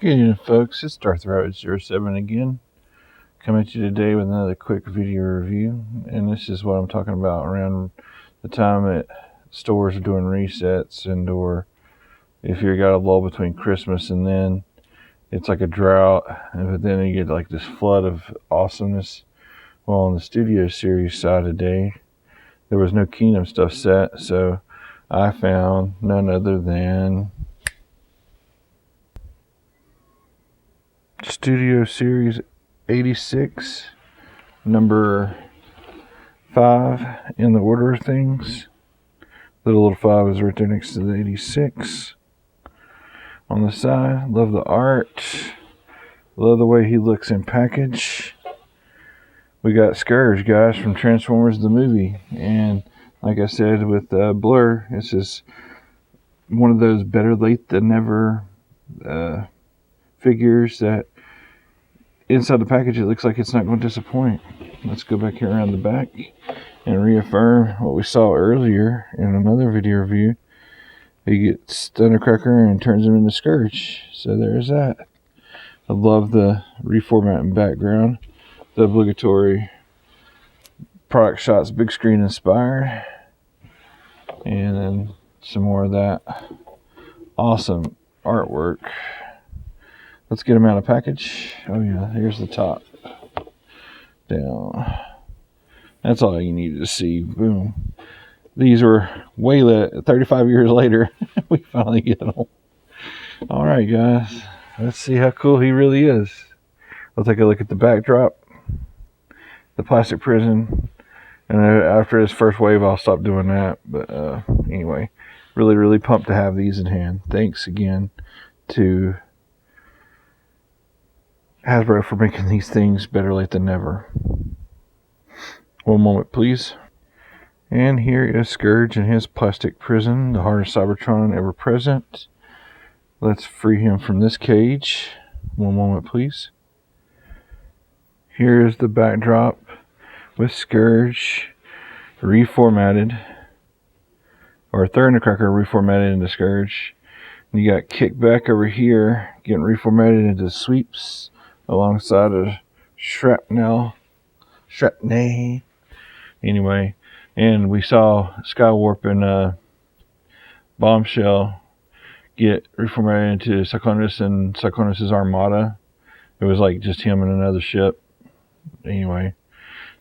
Good evening, folks. It's Darth07 again, coming at you today with another quick video review. And this is what I'm talking about around the time that stores are doing resets, and or if you got a lull between Christmas and then it's like a drought, but then you get like this flood of awesomeness. Well, on the Studio Series side today, there was no Kingdom stuff set, so I found none other than Studio Series 86, number 5 in the order of things. The little 5 is right there next to the 86 on the side. Love the art. Love the way he looks in package. We got Scourge, guys, from Transformers the movie. And like I said with Blur, it's just one of those better late than never figures that inside the package it looks like it's not going to disappoint. Let's go back here around the back and reaffirm what we saw earlier in another video review. He gets Thundercracker and turns him into Scourge. So there's that. I love the reformatting background. The obligatory product shots, big screen inspired. And then some more of that awesome artwork. Let's get them out of package. Oh yeah, here's the top. Down. That's all you needed to see. Boom. These were way 35 years later. We finally get them. Alright, guys. Let's see how cool he really is. I'll take a look at the backdrop. The plastic prison. And after his first wave, I'll stop doing that. But anyway, really pumped to have these in hand. Thanks again to Hasbro for making these things better late than never. One moment, please. And here is Scourge in his plastic prison, the hardest Cybertron ever present. Let's free him from this cage. One moment, please. Here is the backdrop with Scourge reformatted, or Thundercracker reformatted into Scourge. And you got Kickback over here getting reformatted into Sweeps, alongside of Shrapnel. Anyway, and we saw Skywarp and Bombshell get reformatted into Cyclonus and Cyclonus' Armada. It was like just him and another ship. Anyway,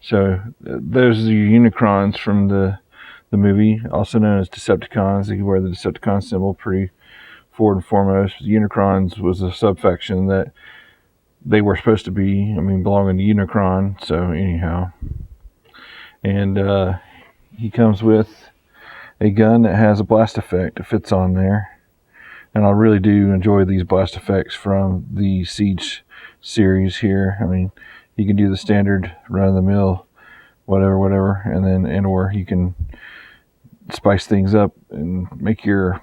so those are the Unicrons from the movie, also known as Decepticons. They wear the Decepticon symbol pretty forward and foremost. The Unicrons was a subfaction that they were supposed to be, belonging to Unicron. So anyhow, and he comes with a gun that has a blast effect that fits on there, and I really do enjoy these blast effects from the Siege series here. You can do the standard run-of-the-mill whatever, and then or you can spice things up and make your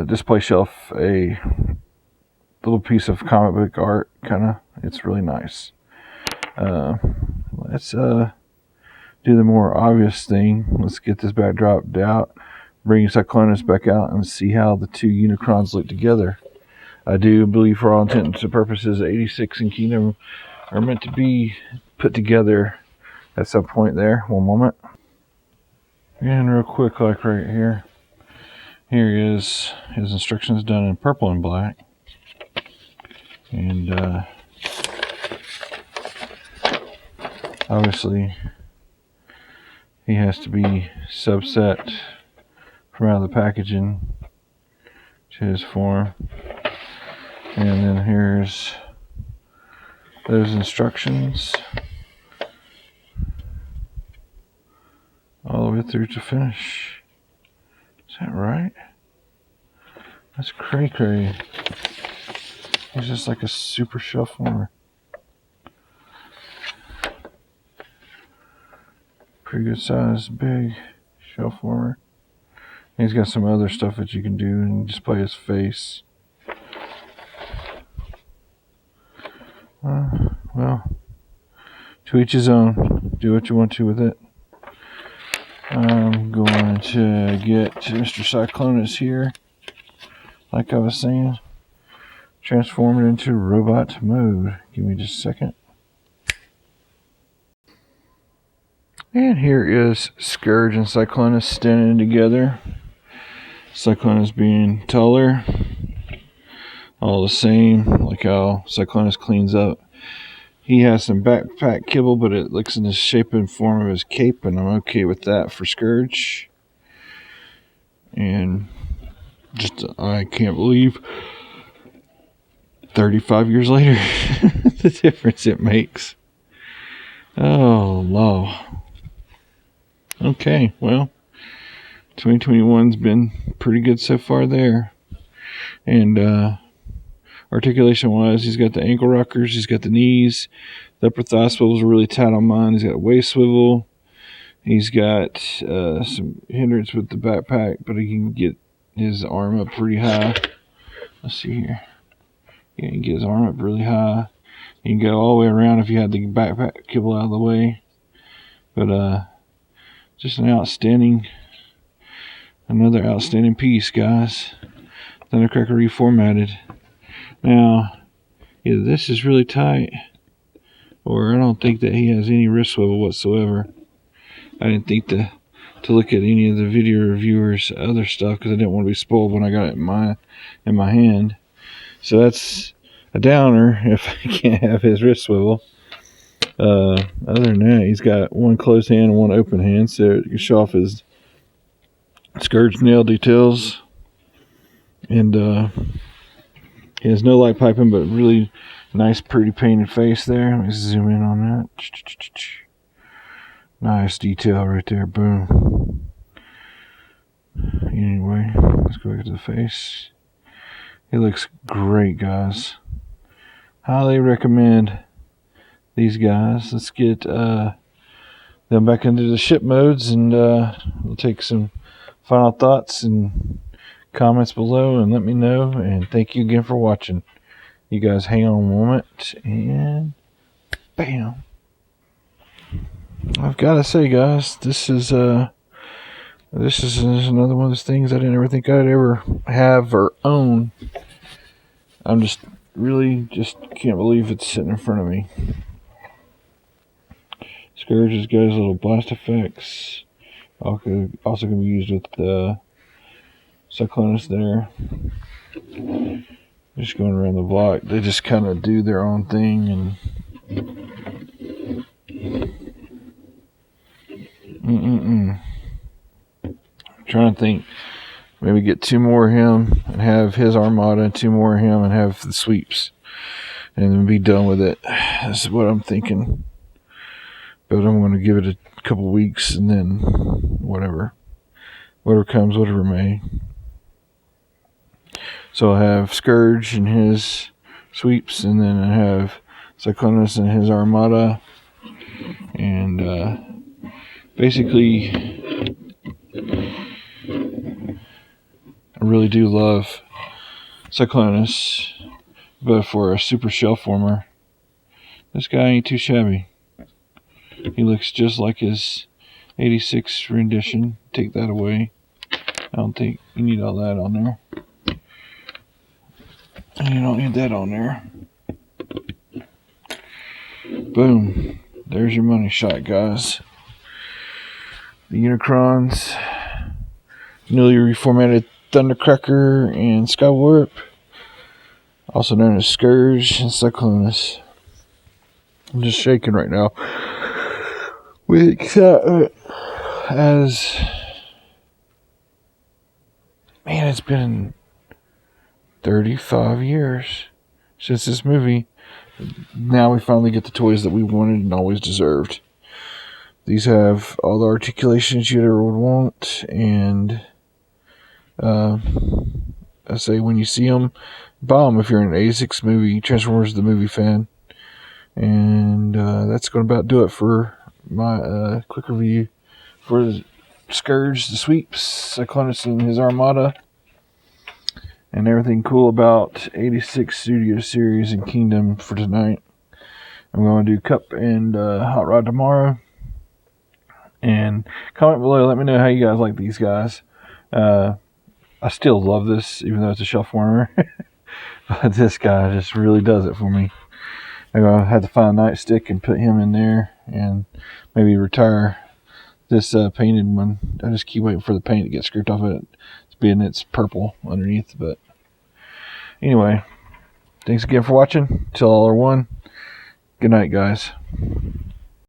display shelf a little piece of comic book art, it's really nice. Let's do the more obvious thing. Let's get this backdrop out, bring Cyclonus back out, and see how the two Unicrons look together. I do believe, for all intents and purposes, 86 and Kingdom are meant to be put together at some point there. One moment. And real quick, like right here, here is his instructions done in purple and black. And obviously he has to be subset from out of the packaging to his form. And then here's those instructions all the way through to finish. Is that right? That's cray. He's just like a super shelf warmer. Pretty good size, big shelf warmer. And he's got some other stuff that you can do and display his face. Well, to each his own. Do what you want to with it. I'm going to get Mr. Cyclonus here. Like I was saying, transform it into robot mode. Give me just a second. And here is Scourge and Cyclonus standing together. Cyclonus being taller. All the same, like how Cyclonus cleans up. He has some backpack kibble, but it looks in the shape and form of his cape, and I'm okay with that for Scourge. And just, I can't believe 35 years later, the difference it makes. Oh, law. Okay, well, 2021's been pretty good so far there. And, articulation-wise, he's got the ankle rockers, he's got the knees, the upper thigh swivels are really tight on mine, he's got a waist swivel, he's got some hindrance with the backpack, but he can get his arm up pretty high. Let's see here. Yeah, he can get his arm up really high. He can go all the way around if you had the backpack kibble out of the way. But just another outstanding piece, guys. Thundercracker reformatted. Now, either this is really tight, or I don't think that he has any wrist swivel whatsoever. I didn't think to look at any of the video reviewers' other stuff because I didn't want to be spoiled when I got it in my hand. So that's a downer if I can't have his wrist swivel. Other than that, he's got one closed hand and one open hand, so it can show off his Scourge nail details. And he has no light piping, but really nice, pretty painted face there. Let me zoom in on that. Nice detail right there. Boom. Anyway, let's go back to the face. He looks great, guys. Highly recommend these guys. Let's get them back into the ship modes, and we'll take some final thoughts and comments below and let me know. And thank you again for watching. You guys hang on a moment, and bam. I've got to say, guys, this is another one of those things I didn't ever think I'd ever have or own. I'm just can't believe it's sitting in front of me. Scourge has got his little blast effects. Also going to be used with the Cyclonus there. Just going around the block. They just kind of do their own thing. And I'm trying to think. Maybe get two more of him and have his armada, and two more of him and have the sweeps. And then be done with it. That's what I'm thinking. But I'm going to give it a couple weeks and then whatever comes, whatever may. So I'll have Scourge and his sweeps, and then I have Cyclonus and his armada. And basically, I really do love Cyclonus, but for a super shell former, this guy ain't too shabby. He looks just like his 86 rendition. Take that away. I don't think you need all that on there. And you don't need that on there. Boom. There's your money shot, guys. The Unicrons, newly reformatted Thundercracker and Skywarp, also known as Scourge and Cyclonus. I'm just shaking right now with excitement, as man, it's been 35 years since this movie. Now we finally get the toys that we wanted and always deserved. These have all the articulations you'd ever would want, and I say when you see them, buy them if you're an 86 movie, Transformers the movie fan. And that's going to about do it for my quick review for the Scourge, the sweeps, Cyclonus and his armada, and everything cool about 86 Studio Series and Kingdom for tonight. I'm going to do Cup and Hot Rod tomorrow. And comment below, let me know how you guys like these guys. I still love this, even though it's a shelf warmer. But this guy just really does it for me. I'm going to have to find a nightstick and put him in there and maybe retire this painted one. I just keep waiting for the paint to get scraped off of it. It's purple underneath. But anyway, thanks again for watching. Till all are one. Good night, guys.